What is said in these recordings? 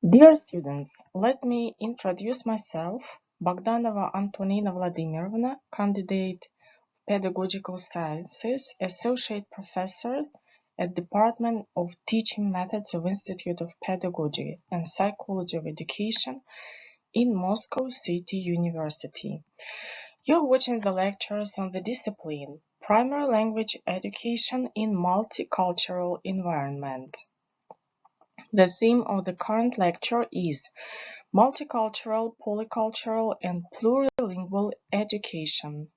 Dear students, let me introduce myself, Bogdanova Antonina Vladimirovna, candidate Pedagogical Sciences, Associate Professor at Department of Teaching Methods of Institute of Pedagogy and Psychology of Education in Moscow City University. You're watching the lectures on the discipline Primary Language Education in Multicultural Environment. The theme of the current lecture is Multicultural, Polycultural, and Plurilingual Education.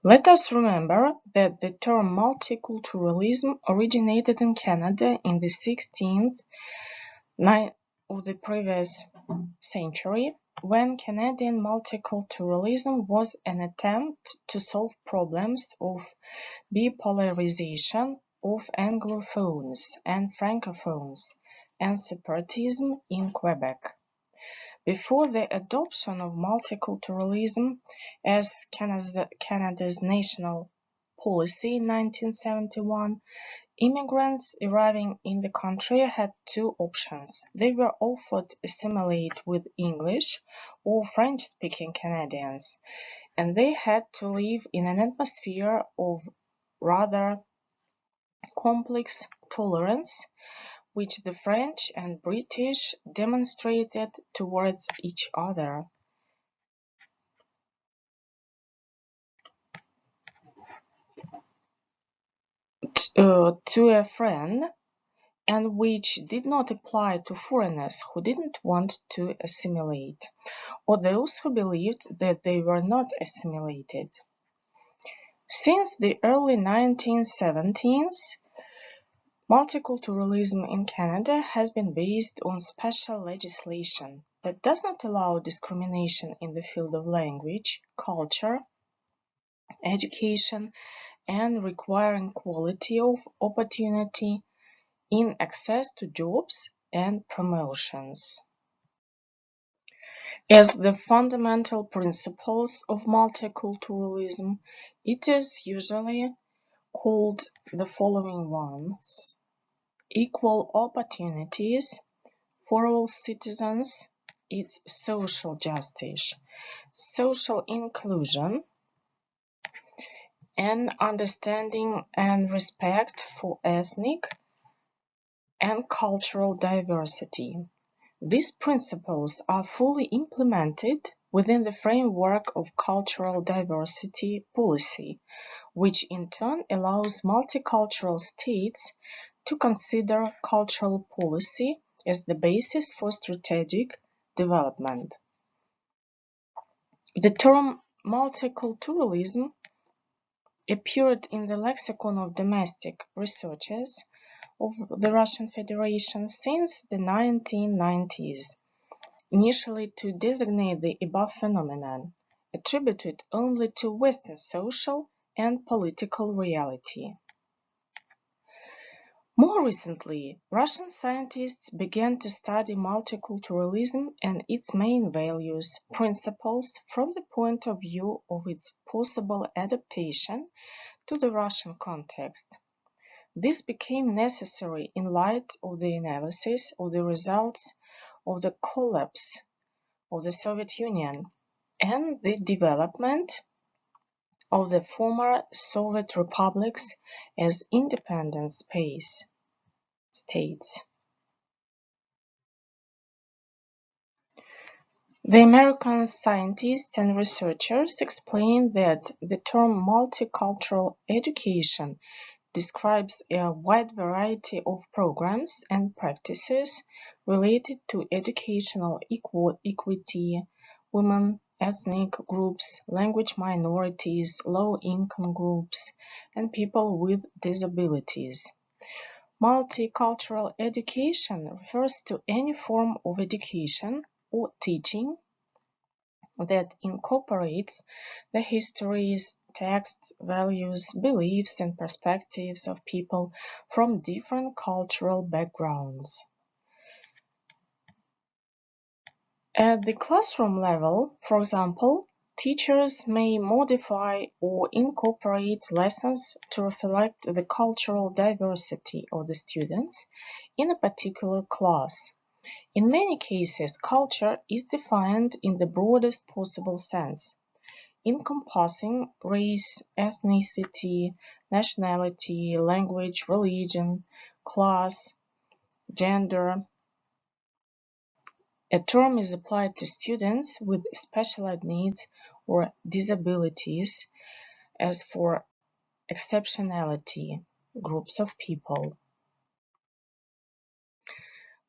Let us remember that the term multiculturalism originated in Canada in the 16th of the previous century, when Canadian multiculturalism was an attempt to solve problems of bipolarization of Anglophones and Francophones and separatism in Quebec. Before the adoption of multiculturalism as Canada's national policy in 1971, immigrants arriving in the country had two options. They were offered to assimilate with English or French-speaking Canadians, and they had to live in an atmosphere of rather complex tolerance, which the French and British demonstrated towards each other. To a friend, and which did not apply to foreigners who didn't want to assimilate, or those who believed that they were not assimilated. Since the early 1970s, multiculturalism in Canada has been based on special legislation that does not allow discrimination in the field of language, culture, education, and requiring equality of opportunity in access to jobs and promotions. As the fundamental principles of multiculturalism, it is usually called the following ones: equal opportunities for all citizens, it's social justice, social inclusion, and understanding and respect for ethnic and cultural diversity. These principles are fully implemented within the framework of cultural diversity policy, which in turn allows multicultural states to consider cultural policy as the basis for strategic development. The term multiculturalism appeared in the lexicon of domestic researchers of the Russian Federation since the 1990s, initially to designate the above phenomenon, attributed only to Western social and political reality. More recently, Russian scientists began to study multiculturalism and its main values, principles from the point of view of its possible adaptation to the Russian context. This became necessary in light of the analysis of the results of the collapse of the Soviet Union and the development of the former Soviet republics as independent states. The American scientists and researchers explain that the term multicultural education describes a wide variety of programs and practices related to educational equity, women, ethnic groups, language minorities, low-income groups, and people with disabilities. Multicultural education refers to any form of education or teaching that incorporates the histories, texts, values, beliefs, and perspectives of people from different cultural backgrounds. At the classroom level, for example, Teachers may modify or incorporate lessons to reflect the cultural diversity of the students in a particular class. In many cases, culture is defined in the broadest possible sense, encompassing race, ethnicity, nationality, language, religion, class, gender. A term is applied to students with special needs or disabilities, as for exceptionality, groups of people.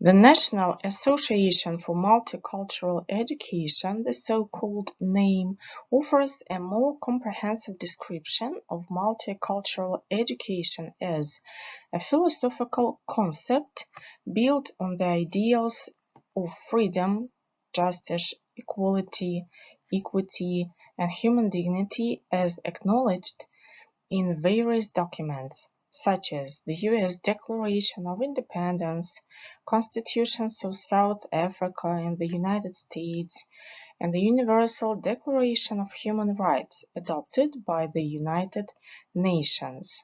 The National Association for Multicultural Education, the so-called NAME, offers a more comprehensive description of multicultural education as a philosophical concept built on the ideals of freedom, justice, equality, equity, and human dignity as acknowledged in various documents, such as the U.S. Declaration of Independence, Constitutions of South Africa and the United States, and the Universal Declaration of Human Rights adopted by the United Nations.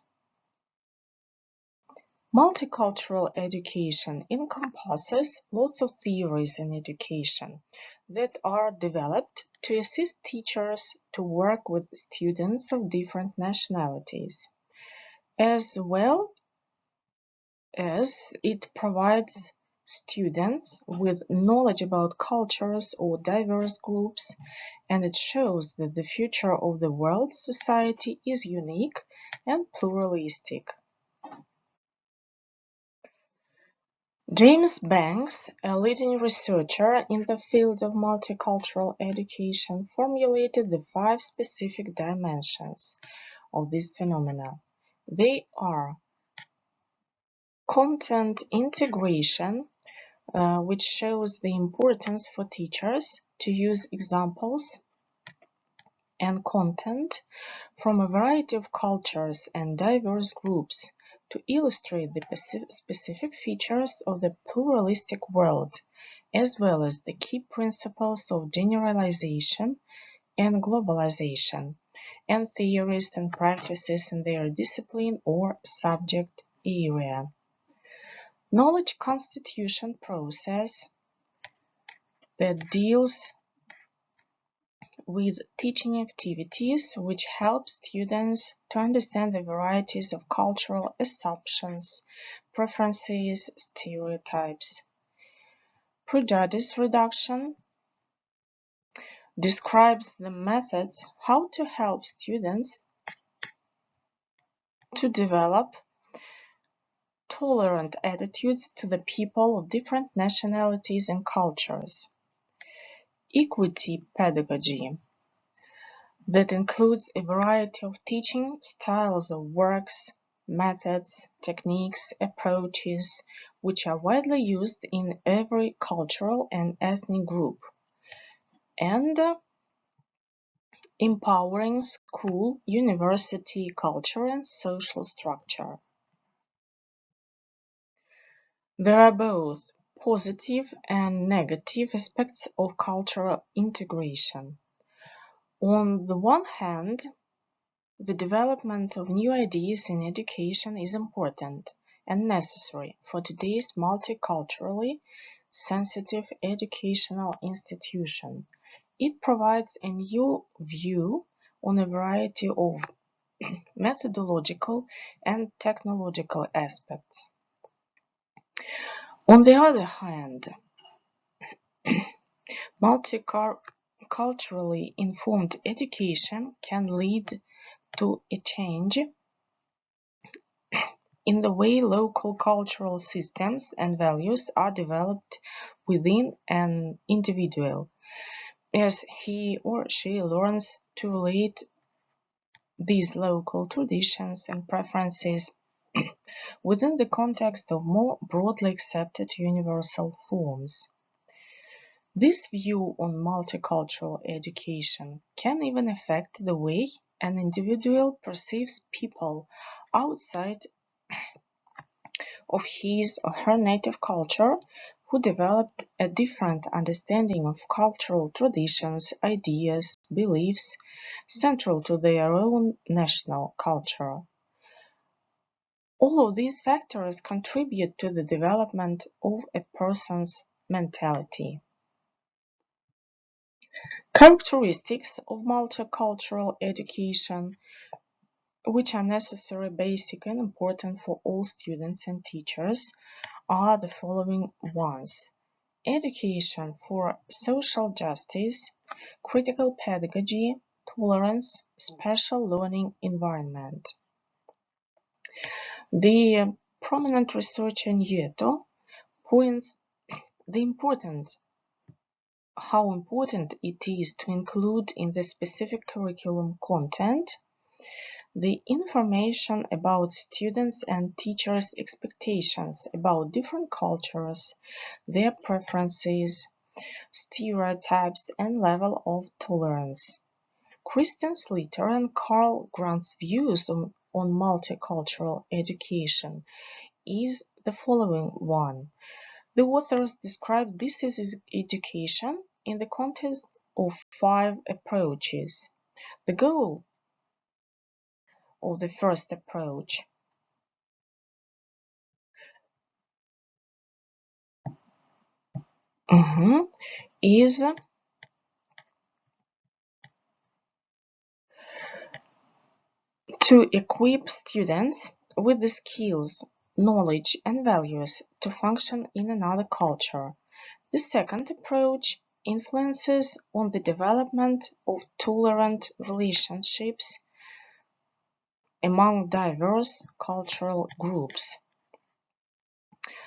Multicultural education encompasses lots of theories in education that are developed to assist teachers to work with students of different nationalities, as well as it provides students with knowledge about cultures or diverse groups, and it shows that the future of the world society is unique and pluralistic. James Banks, a leading researcher in the field of multicultural education, formulated the 5 specific dimensions of this phenomena. They are content integration, which shows the importance for teachers to use examples and content from a variety of cultures and diverse groups to illustrate the specific features of the pluralistic world, as well as the key principles of generalization and globalization, and theories and practices in their discipline or subject area. Knowledge constitution process that deals with teaching activities which help students to understand the varieties of cultural assumptions, preferences, stereotypes. Prejudice reduction describes the methods how to help students to develop tolerant attitudes to the people of different nationalities and cultures. Equity pedagogy that includes a variety of teaching styles of works, methods, techniques, approaches, which are widely used in every cultural and ethnic group, and empowering school, university, culture, and social structure. There are both positive and negative aspects of cultural integration. On the one hand, the development of new ideas in education is important and necessary for today's multiculturally sensitive educational institution. It provides a new view on a variety of methodological and technological aspects. On the other hand, multiculturally informed education can lead to a change in the way local cultural systems and values are developed within an individual, as he or she learns to relate these local traditions and preferences within the context of more broadly accepted universal forms. This view on multicultural education can even affect the way an individual perceives people outside of his or her native culture who developed a different understanding of cultural traditions, ideas, beliefs central to their own national culture. All of these factors contribute to the development of a person's mentality. Characteristics of multicultural education, which are necessary, basic, and important for all students and teachers, are the following ones: education for social justice, critical pedagogy, tolerance, special learning environment. The prominent researcher Nieto points how important it is to include in the specific curriculum content the information about students' and teachers' expectations about different cultures, their preferences, stereotypes, and level of tolerance. Christian Slater and Carl Grant's views on multicultural education is the following one. The authors describe this as education in the context of 5 approaches. The goal of the first approach is to equip students with the skills, knowledge, and values to function in another culture. The second approach influences on the development of tolerant relationships among diverse cultural groups.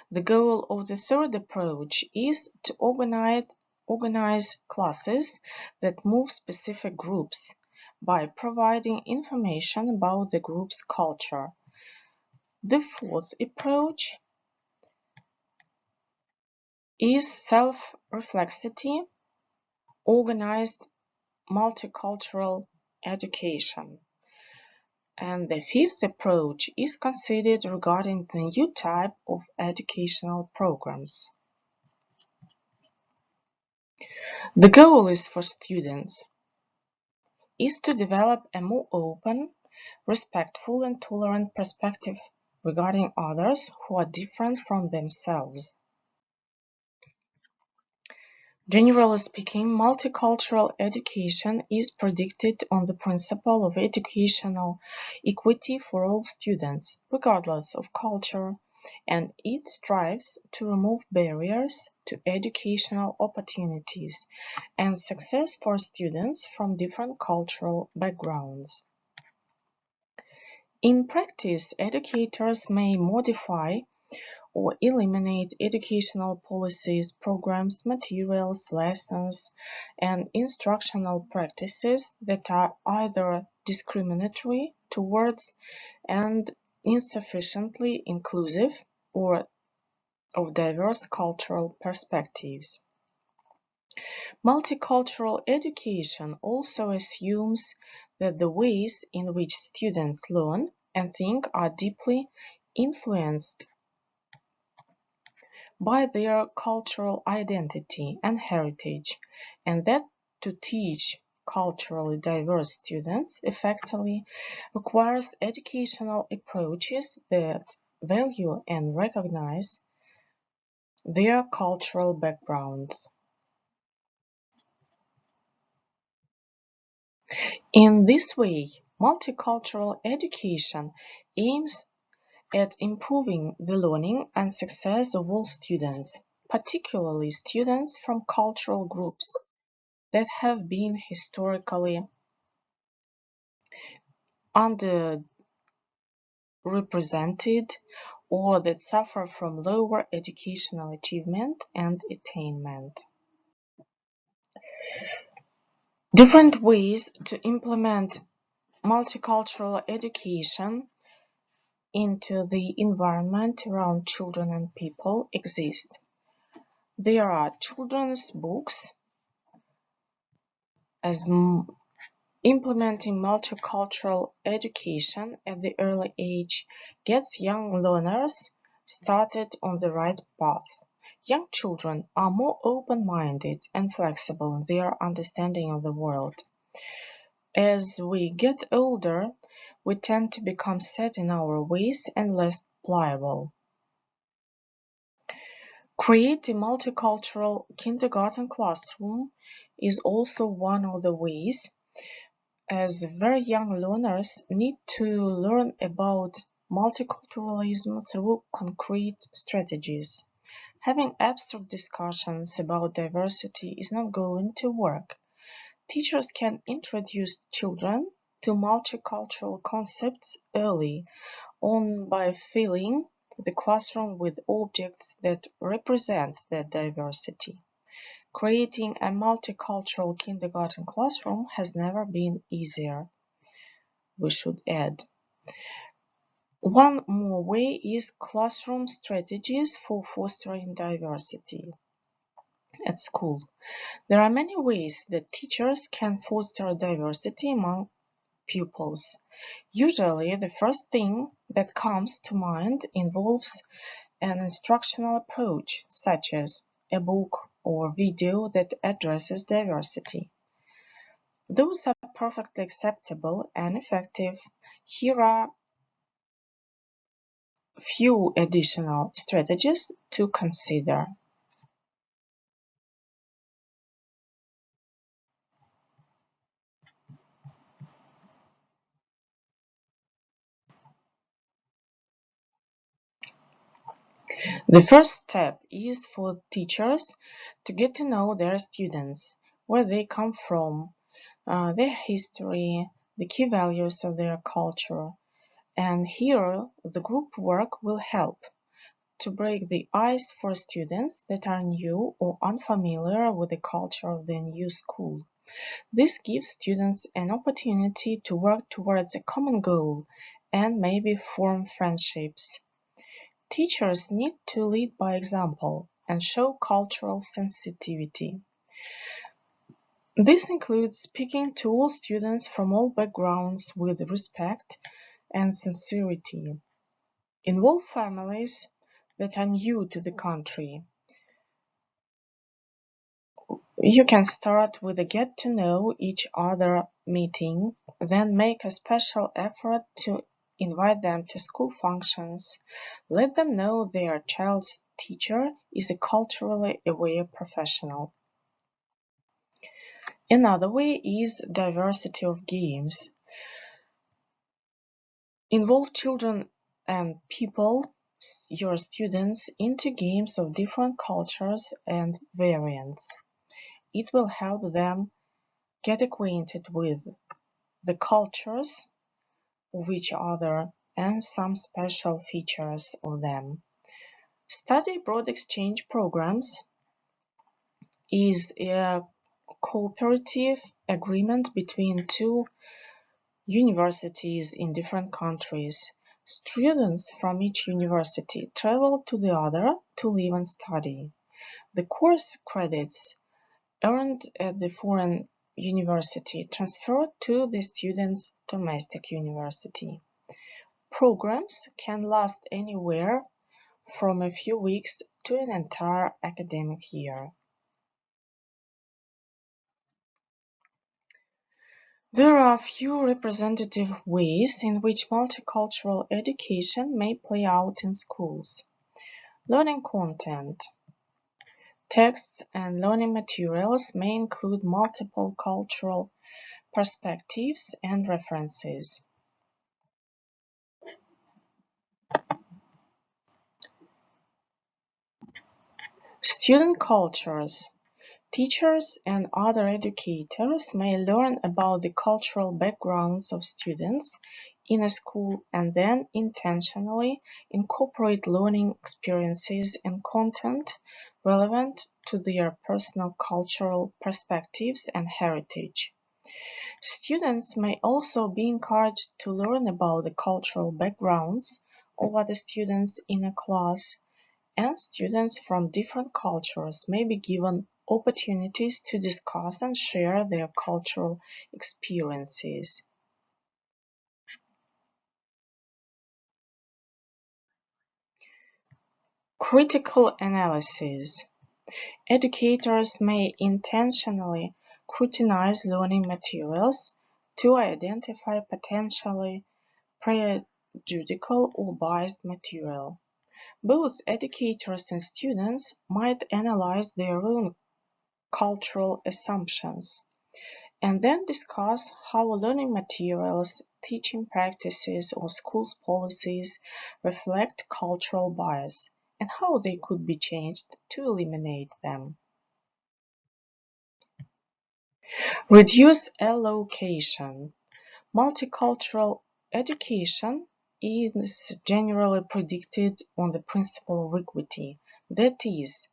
The goal of the third approach is to organize classes that move specific groups by providing information about the group's culture. The fourth approach is self-reflexivity, organized multicultural education. And the fifth approach is considered regarding the new type of educational programs. The goal is for students is to develop a more open, respectful, and tolerant perspective regarding others who are different from themselves. Generally speaking, multicultural education is predicated on the principle of educational equity for all students, regardless of culture, and it strives to remove barriers to educational opportunities and success for students from different cultural backgrounds. In practice, educators may modify or eliminate educational policies, programs, materials, lessons, and instructional practices that are either discriminatory towards and insufficiently inclusive or of diverse cultural perspectives. Multicultural education also assumes that the ways in which students learn and think are deeply influenced by their cultural identity and heritage, and that to teach culturally diverse students effectively requires educational approaches that value and recognize their cultural backgrounds. In this way, multicultural education aims at improving the learning and success of all students, particularly students from cultural groups that have been historically underrepresented or that suffer from lower educational achievement and attainment. Different ways to implement multicultural education into the environment around children and people exist. There are children's books as implementing multicultural education at the early age gets young learners started on the right path. Young children are more open-minded and flexible in their understanding of the world. As we get older, we tend to become set in our ways and less pliable. Create a multicultural kindergarten classroom is also one of the ways, as very young learners need to learn about multiculturalism through concrete strategies. Having abstract discussions about diversity is not going to work. Teachers can introduce children to multicultural concepts early on by filling the classroom with objects that represent that diversity. Creating a multicultural kindergarten classroom has never been easier, we should add. One more way is classroom strategies for fostering diversity at school. There are many ways that teachers can foster diversity among pupils. Usually, the first thing that comes to mind involves an instructional approach, such as a book or video that addresses diversity. Those are perfectly acceptable and effective. Here are a few additional strategies to consider. The first step is for teachers to get to know their students, where they come from, their history, the key values of their culture, and here the group work will help to break the ice for students that are new or unfamiliar with the culture of the new school. This gives students an opportunity to work towards a common goal and maybe form friendships. Teachers need to lead by example and show cultural sensitivity. This includes speaking to all students from all backgrounds with respect and sincerity. Involve families that are new to the country. You can start with a get to know each other meeting, then make a special effort to invite them to school functions. Let them know their child's teacher is a culturally aware professional. Another way is diversity of games. Involve children and people, your students, into games of different cultures and variants. It will help them get acquainted with the cultures of each other and some special features of them. Study abroad exchange programs is a cooperative agreement between two universities in different countries. Students from each university travel to the other to live and study. The course credits earned at the foreign university transferred to the student's domestic university. Programs can last anywhere from a few weeks to an entire academic year. There are a few representative ways in which multicultural education may play out in schools. Learning content. Texts and learning materials may include multiple cultural perspectives and references. Student cultures. Teachers and other educators may learn about the cultural backgrounds of students in a school and then intentionally incorporate learning experiences and content relevant to their personal cultural perspectives and heritage. Students may also be encouraged to learn about the cultural backgrounds of other students in a class, and students from different cultures may be given opportunities to discuss and share their cultural experiences. Critical analysis. Educators may intentionally scrutinize learning materials to identify potentially prejudicial or biased material. Both educators and students might analyze their own cultural assumptions and then discuss how learning materials, teaching practices, or schools' policies reflect cultural bias and how they could be changed to eliminate them. Reduce allocation. Multicultural education is generally predicated on the principle of equity, that is,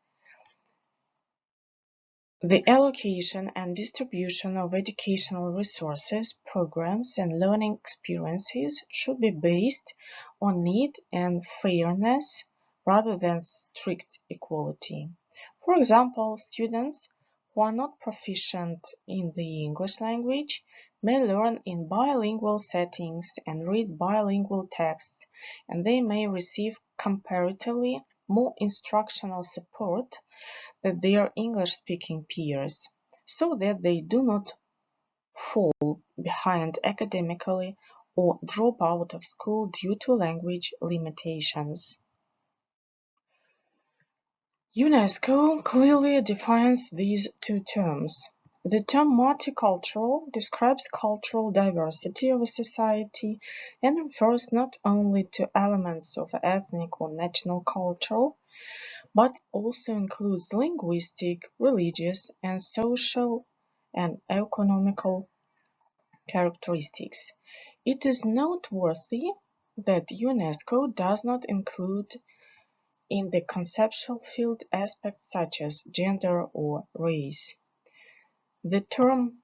the allocation and distribution of educational resources, programs, and learning experiences should be based on need and fairness rather than strict equality. For example, students who are not proficient in the English language may learn in bilingual settings and read bilingual texts, and they may receive comparatively more instructional support than their English-speaking peers, so that they do not fall behind academically or drop out of school due to language limitations. UNESCO clearly defines these two terms. The term multicultural describes cultural diversity of a society and refers not only to elements of ethnic or national culture, but also includes linguistic, religious, and social and economical characteristics. It is noteworthy that UNESCO does not include in the conceptual field aspects such as gender or race. The term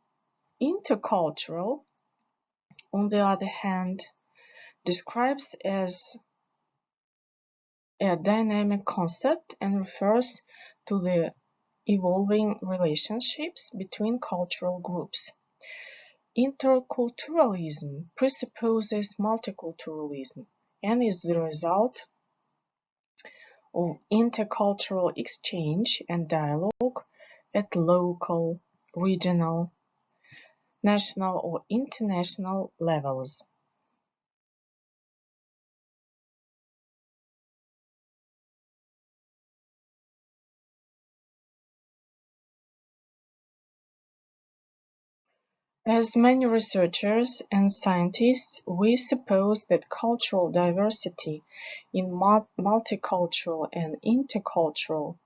intercultural, on the other hand, describes as a dynamic concept and refers to the evolving relationships between cultural groups. Interculturalism presupposes multiculturalism and is the result of intercultural exchange and dialogue at local, regional, national, or international levels. As many researchers and scientists, we suppose that cultural diversity in multicultural and intercultural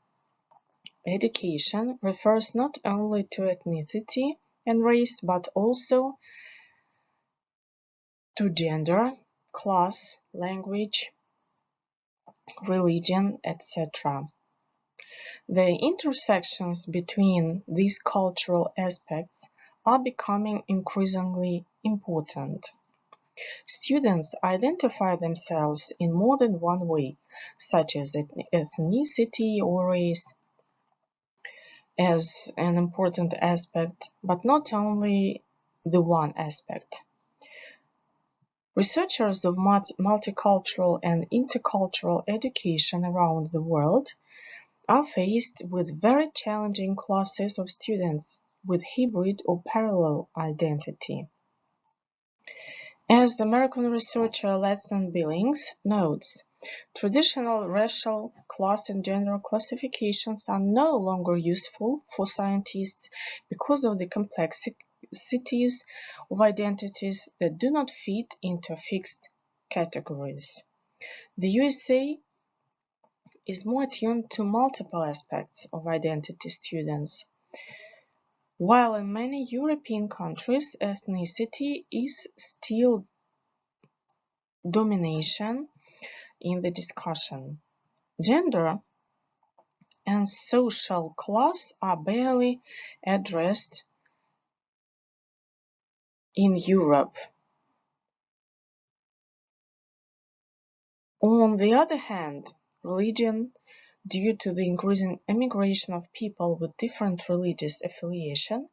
education refers not only to ethnicity and race, but also to gender, class, language, religion, etc. The intersections between these cultural aspects are becoming increasingly important. Students identify themselves in more than one way, such as ethnicity or race, as an important aspect, but not only the one aspect. Researchers of multicultural and intercultural education around the world are faced with very challenging classes of students with hybrid or parallel identity. As the American researcher Latson Billings notes, traditional racial, class, and gender classifications are no longer useful for scientists because of the complexities of identities that do not fit into fixed categories. The USA is more attuned to multiple aspects of identity students, while in many European countries ethnicity is still domination in the discussion. Gender and social class are barely addressed in Europe. On the other hand, religion, due to the increasing immigration of people with different religious affiliation,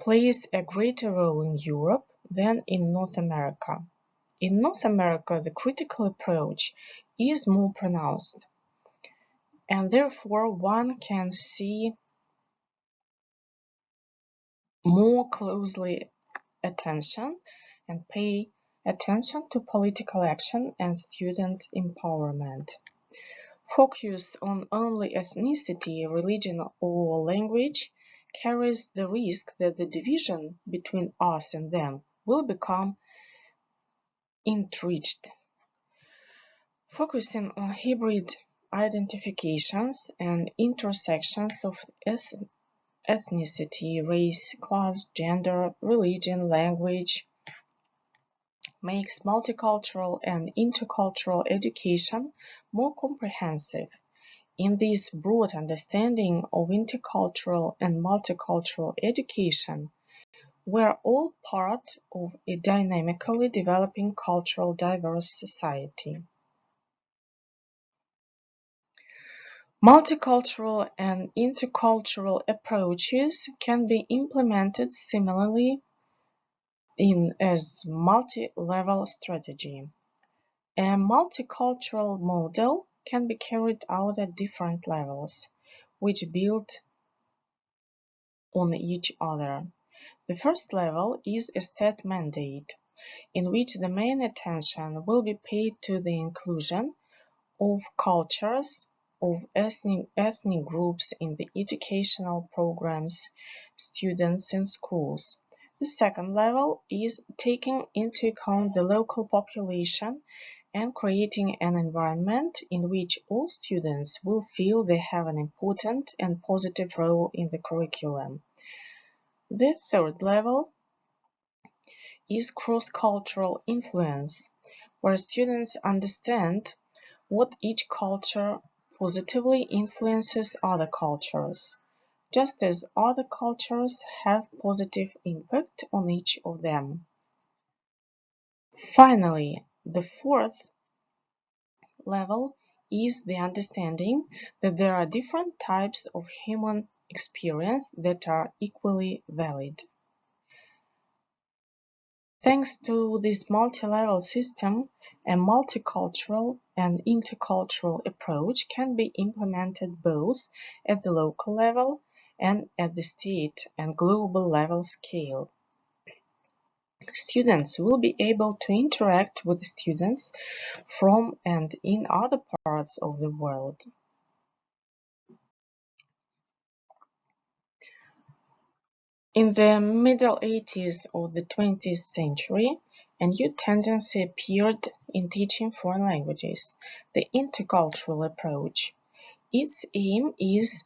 plays a greater role in Europe than in North America. In North America, the critical approach is more pronounced, and therefore one can see more closely attention and pay attention to political action and student empowerment. Focus on only ethnicity, religion, or language carries the risk that the division between us and them will become entrenched. Focusing on hybrid identifications and intersections of ethnicity, race, class, gender, religion, language makes multicultural and intercultural education more comprehensive. In this broad understanding of intercultural and multicultural education, we are all part of a dynamically developing cultural diverse society. Multicultural and intercultural approaches can be implemented similarly in as multi-level strategy. A multicultural model can be carried out at different levels, which build on each other. The first level is a state mandate, in which the main attention will be paid to the inclusion of cultures of ethnic groups in the educational programs students in schools. The second level is taking into account the local population and creating an environment in which all students will feel they have an important and positive role in the curriculum. The third level is cross-cultural influence, where students understand what each culture positively influences other cultures, just as other cultures have positive impact on each of them. Finally, the fourth level is the understanding that there are different types of human experience that are equally valid. Thanks to this multi-level system, a multicultural and intercultural approach can be implemented both at the local level and at the state and global level scale. Students will be able to interact with students from and in other parts of the world. In the middle 80s of the 20th century, a new tendency appeared in teaching foreign languages, the intercultural approach. Its aim is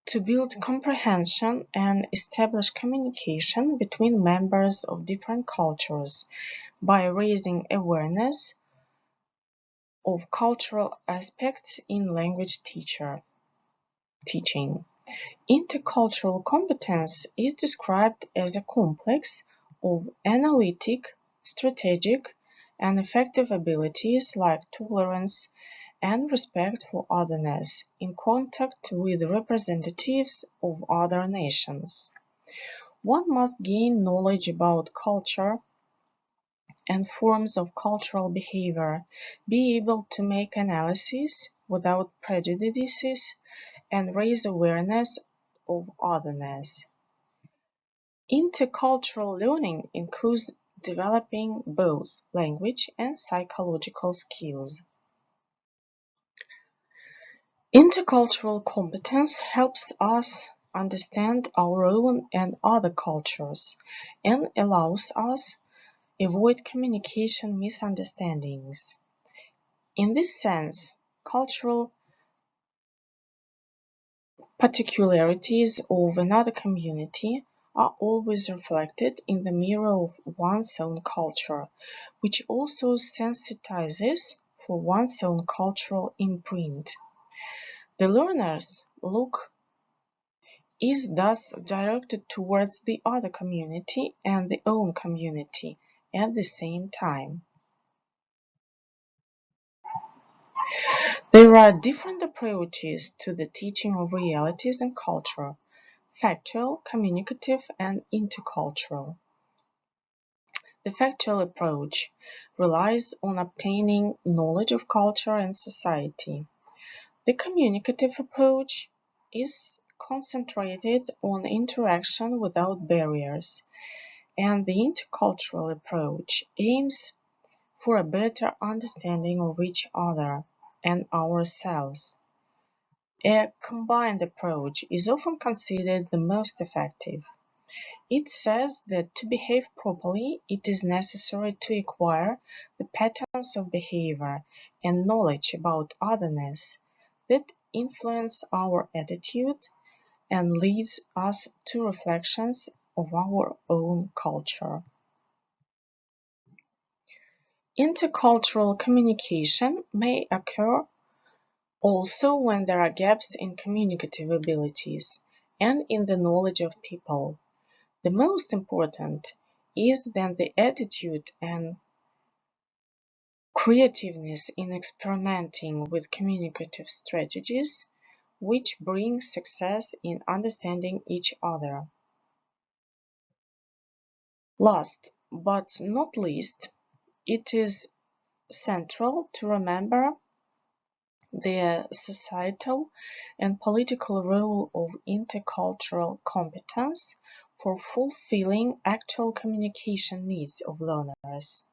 to build comprehension and establish communication between members of different cultures by raising awareness of cultural aspects in language teaching. Intercultural competence is described as a complex of analytic, strategic, and effective abilities like tolerance and respect for otherness in contact with representatives of other nations. One must gain knowledge about culture and forms of cultural behavior, be able to make analysis without prejudices, and raise awareness of otherness. Intercultural learning includes developing both language and psychological skills. Intercultural competence helps us understand our own and other cultures and allows us avoid communication misunderstandings. In this sense, cultural particularities of another community are always reflected in the mirror of one's own culture, which also sensitizes for one's own cultural imprint. The learner's look is thus directed towards the other community and the own community at the same time. There are different approaches to the teaching of realities and culture: factual, communicative, and intercultural. The factual approach relies on obtaining knowledge of culture and society. The communicative approach is concentrated on interaction without barriers, and the intercultural approach aims for a better understanding of each other and ourselves. A combined approach is often considered the most effective. It says that to behave properly, it is necessary to acquire the patterns of behavior and knowledge about otherness that influence our attitude and leads us to reflections of our own culture. Intercultural communication may occur also when there are gaps in communicative abilities and in the knowledge of people. The most important is then the attitude and creativeness in experimenting with communicative strategies which bring success in understanding each other. Last but not least, it is central to remember the societal and political role of intercultural competence for fulfilling actual communication needs of learners.